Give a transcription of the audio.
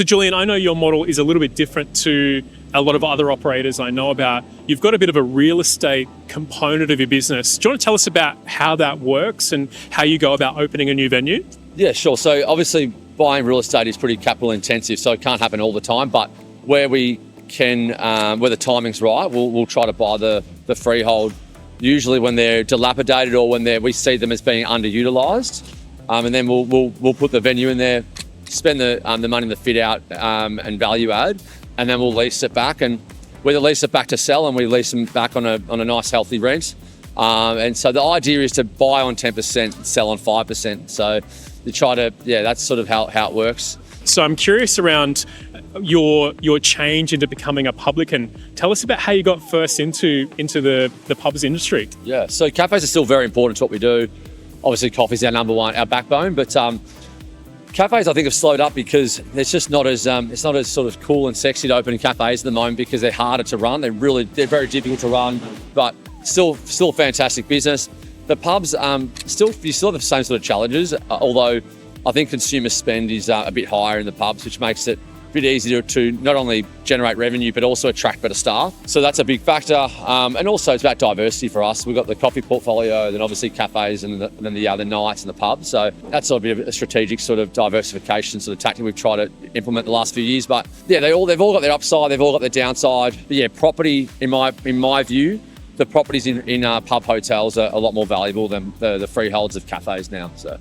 So Julian, I know your model is a little bit different to a lot of other operators I know about. You've got a bit of a real estate component of your business. Do you want to tell us about how that works and how you go about opening a new venue? Yeah, sure. So obviously buying real estate is pretty capital intensive, so it can't happen all the time. But where we can, where the timing's right, we'll try to buy the freehold, usually when they're dilapidated or when we see them as being underutilised. And then we'll put the venue in there, spend the money in the fit out and value add, and then we'll lease it back. And we either lease it back to sell, and we lease them back on a nice healthy rent. And so the idea is to buy on 10%, sell on 5%. So you try to, that's sort of how it works. So I'm curious around your change into becoming a publican. Tell us about how you got first into the pubs industry. Yeah, so cafes are still very important to what we do. Obviously, coffee's our number one, our backbone, but cafes I think have slowed up because it's just not as sort of cool and sexy to open cafes at the moment because they're harder to run. They're very difficult to run, but still fantastic business. The pubs you still have the same sort of challenges, although I think consumer spend is a bit higher in the pubs, which makes it a bit easier to not only generate revenue but also attract better staff. So that's a big factor, and also it's about diversity for us. We've got the coffee portfolio, then obviously cafes, and then the other nights in the pub. So that's sort of a bit of a strategic sort of diversification sort of tactic we've tried to implement the last few years. But yeah, they've all got their upside, they've all got their downside. But yeah, property in my view, the properties in pub hotels are a lot more valuable than the freeholds of cafes now. So.